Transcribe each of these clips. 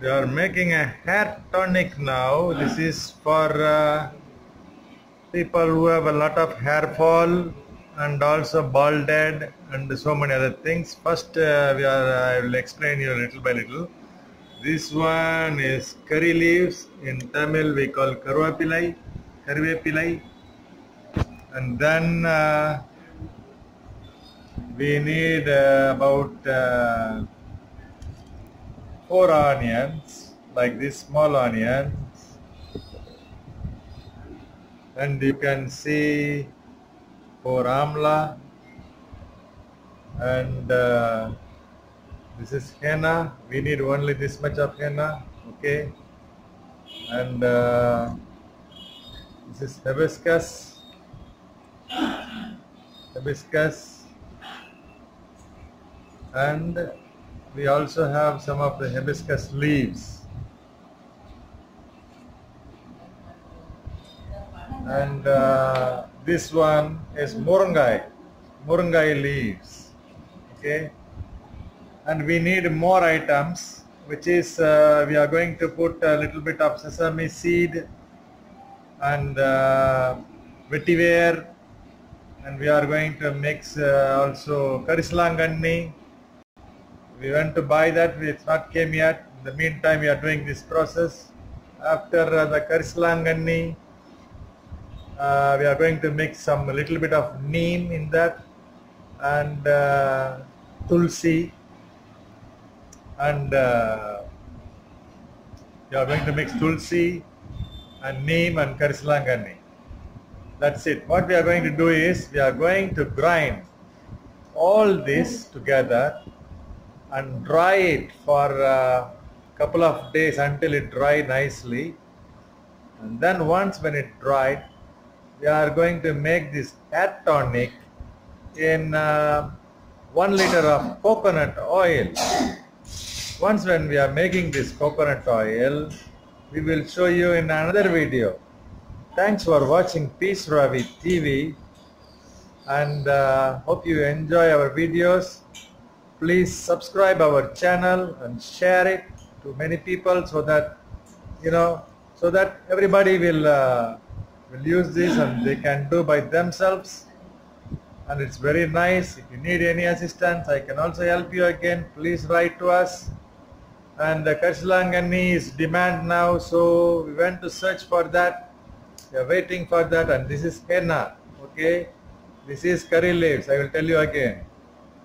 We are making a hair tonic now. This is for people who have a lot of hair fall and also baldhead and so many other things. First, I will explain you little by little. This one is curry leaves. In Tamil, we call karvepilai, and then we need about 4 onions, like this small onions, and you can see 4 amla, and this is henna. We need only this much of henna, okay, and this is hibiscus, and we also have some of the hibiscus leaves, and this one is moringai leaves, okay, and we need more items, which is we are going to put a little bit of sesame seed and vetiver, and we are going to mix also karisalanganni. We went to buy that, it's not came yet. In the meantime, we are doing this process. After the karisalanganni, we are going to mix a little bit of neem in that, and tulsi, and we are going to mix tulsi and neem and karisalanganni. That's it. What we are going to do is, we are going to grind all this together and dry it for a couple of days until it dry nicely, and then once when it dried, we are going to make this hair tonic in 1 liter of coconut oil. Once when we are making this coconut oil, we will show you in another video. Thanks for watching Peace Ravi TV, and hope you enjoy our videos. Please subscribe our channel and share it to many people, so that everybody will use this and they can do by themselves. And it's very nice. If you need any assistance, I can also help you again. Please write to us. And the karisalanganni is demand now, so we went to search for that. We are waiting for that. And this is henna, okay. This is curry leaves, I will tell you again.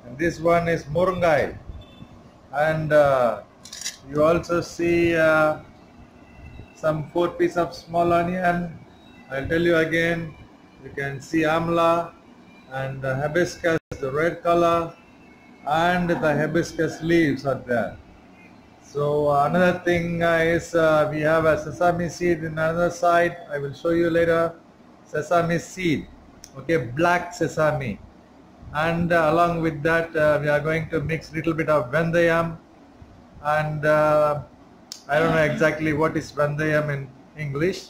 And this one is moringai, and you also see some 4 pieces of small onion. I'll tell you again. You can see amla and hibiscus, the red color, and the hibiscus leaves are there. So another thing is we have a sesame seed in another side. I will show you later. Sesame seed, okay, black sesame. And along with that, we are going to mix little bit of vandayam, and I don't know exactly what is vandayam in English,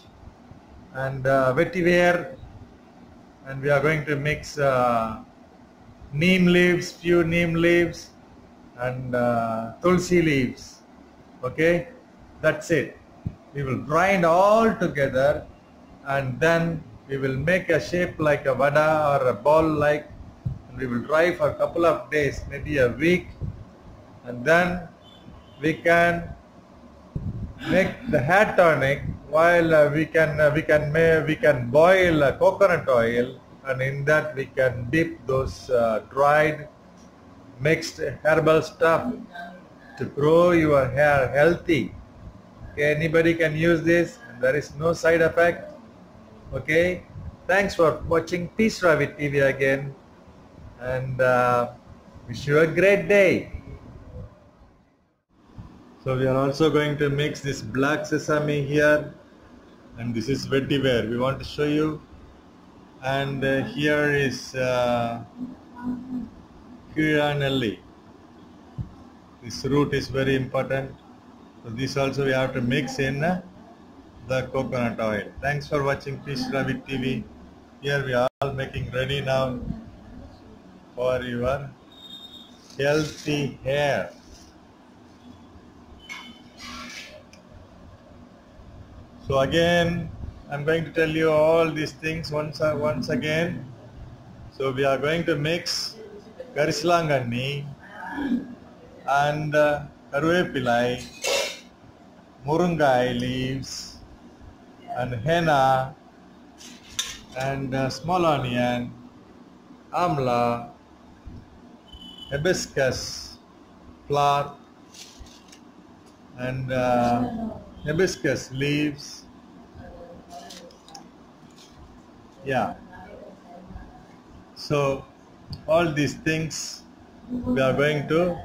and vetiver, and we are going to mix neem leaves, few neem leaves, and tulsi leaves, okay. That's it. We will grind all together, and then we will make a shape like a vada or a ball like. We will dry for a couple of days, maybe a week, and then we can make the hair tonic while we can boil coconut oil, and in that we can dip those dried mixed herbal stuff to grow your hair healthy. Okay, anybody can use this, and there is no side effect. Okay, thanks for watching Peace Ravi TV again, and wish you a great day. So we are also going to mix this black sesame here, and this is vetiver we want to show you, and here is kiranelli. This root is very important, so this also we have to mix in the coconut oil. Thanks for watching Peace Ravi TV. Here we are all making ready now for your healthy hair. So again, I'm going to tell you all these things once again. So we are going to mix Karislangani and Karuvepilai, Murungai leaves and henna and small onion, amla, hibiscus flower and hibiscus leaves. Yeah. So all these things we are going to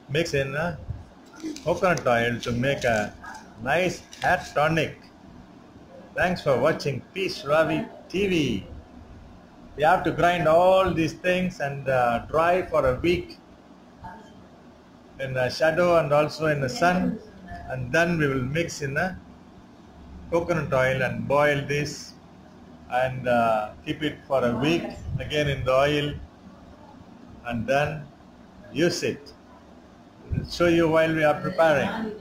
mix in coconut oil to make a nice hair tonic. Thanks for watching Peace Ravi TV. We have to grind all these things and dry for a week in the shadow and also in the sun, and then we will mix in a coconut oil and boil this and keep it for a week again in the oil and then use it. We'll show you while we are preparing.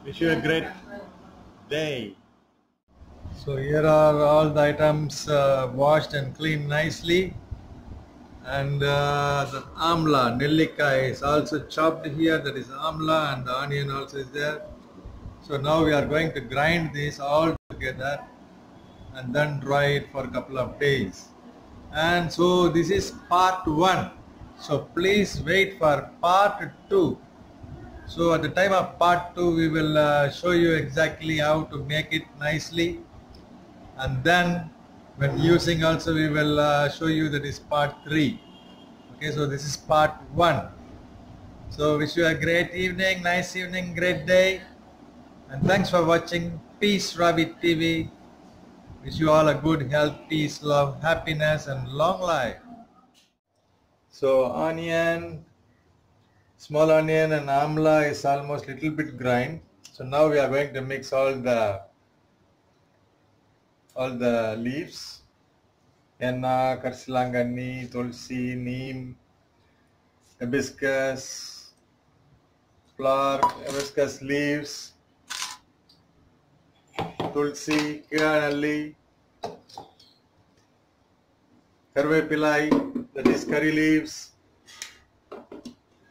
Wish you a great day. So here are all the items washed and cleaned nicely, and the amla, nellika is also chopped here. That is amla, and the onion also is there. So now we are going to grind this all together and then dry it for a couple of days. And so this is part 1. So please wait for part 2. So at the time of part 2 we will show you exactly how to make it nicely, and then when using also we will show you that is part 3. Okay, so this is part 1. So wish you a great evening, nice evening, great day, and thanks for watching Peace Ravi TV. Wish you all a good health, peace, love, happiness and long life. So onion, small onion and amla is almost little bit grind. So now we are going to mix all the leaves, henna, Karislangani, tulsi, neem, hibiscus flower, hibiscus leaves, tulsi, kiranalli, karvepilai, that is curry leaves.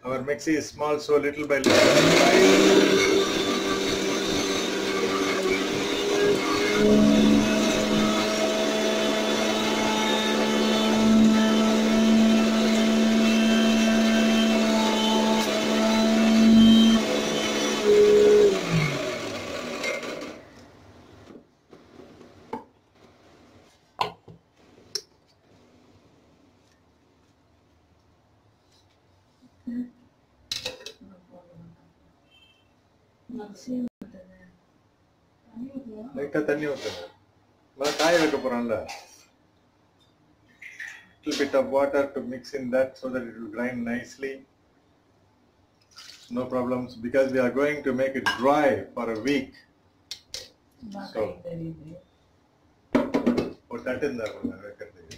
Our mixie is small, so little by little. லைட்டா தண்ணி ஊத்துங்க. நான் காய வைக்க போறேன்ல. Little bit of water to mix in that so that it will grind nicely. No problems, because we are going to make it dry for a week. So, ஒரு தட்டு இருந்தா வைக்கிறதுக்கு.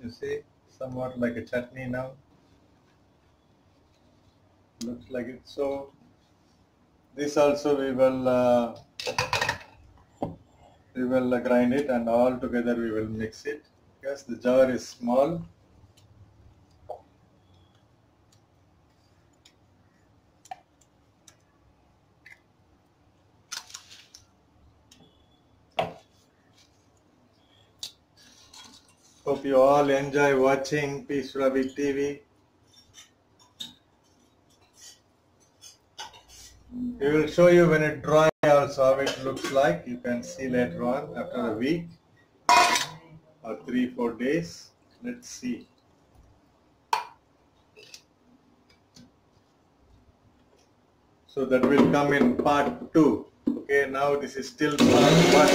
You see, somewhat like a chutney now. Looks like it. So this also we will grind it, and all together we will mix it. Yes, the jar is small. Hope you all enjoy watching Peace Ravi TV. We will show you when it dry also how it looks like. You can see later on after a week. or 3-4 days. Let's see. So that will come in part 2. Okay, now this is still part 1.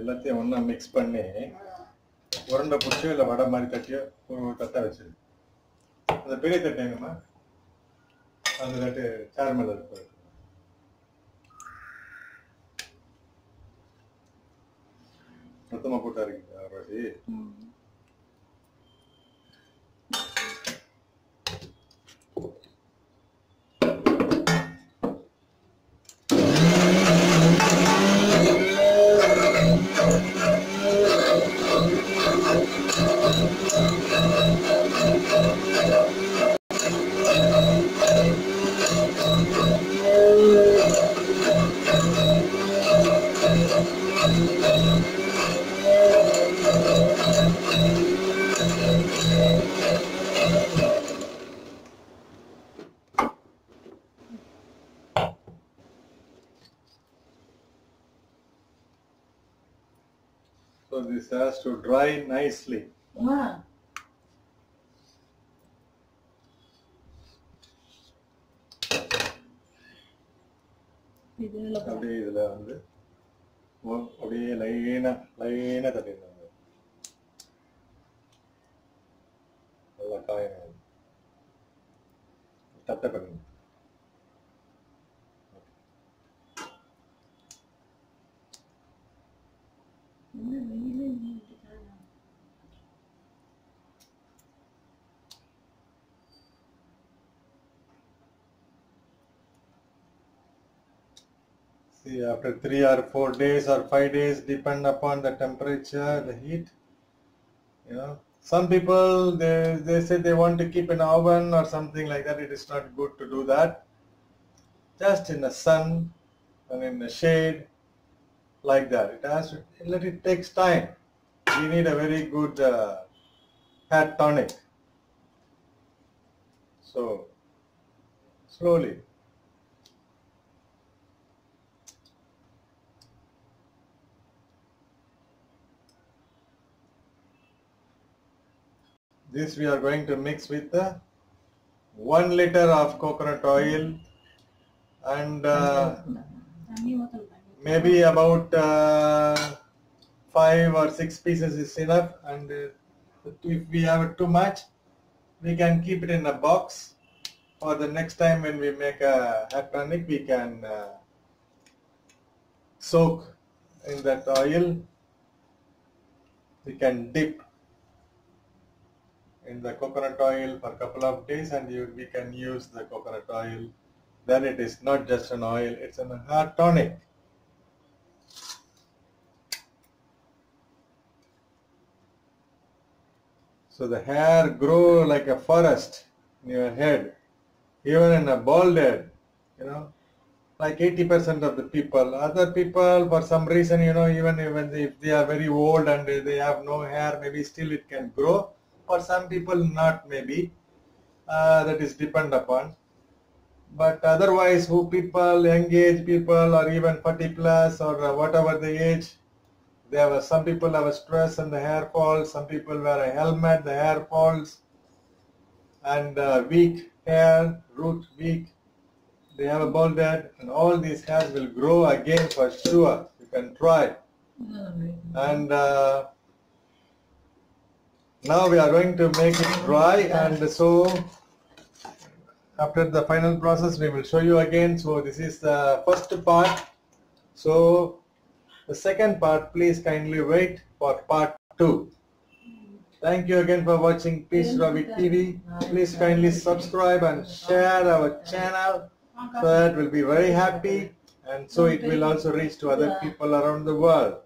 எல்லாத்தையும் ஒண்ணா mix பண்ணி உருண்டை பிடிச்சோ இல்லை வடை மாதிரி தட்டியோ ஒரு தட்டை வச்சிரு. அந்த பெரிய தட்டு எங்கம்மா? அந்த தட்டு சேர் மேல இருக்கு. மொத்தமா போட்டா இருக்கு Rousey. So this has to dry nicely. Wow. அப்படியே இதுல வந்து அப்படியே லைனா தட்டிடுறாங்க. நல்லா காயணும். தட்டை பண்ணுங்க. See, after 3 or 4 days or 5 days, depend upon the temperature, the heat. You know, some people they say they want to keep in oven or something like that. It is not good to do that. Just in the sun and in the shade, like that. It has to, it takes time. We need a very good fat tonic. So slowly. This we are going to mix with 1 liter of coconut oil and maybe about 5 or 6 pieces is enough. And if we have too much, we can keep it in a box. For the next time when we make a hair tonic, we can soak in that oil. We can dip in the coconut oil for a couple of days, and we can use the coconut oil. Then it is not just an oil, it's a hair tonic. So the hair grow like a forest in your head, even in a bald head, you know, like 80% of the people. Other people, for some reason, you know, even if they are very old and they have no hair, maybe still it can grow. For some people not, maybe. That is depend upon. But otherwise, who people, young age people or even 40 plus or whatever the age, some people have a stress and the hair falls, some people wear a helmet, the hair falls, and weak hair, root weak, they have a bald head, and all these hairs will grow again for sure. You can try. And now we are going to make it dry, and so after the final process we will show you again. So this is the first part. So the second part, please kindly wait for part 2. Thank you again for watching Peace Ravi TV. Please kindly subscribe and share our channel, so that we'll be very happy, and so it will also reach to other people around the world.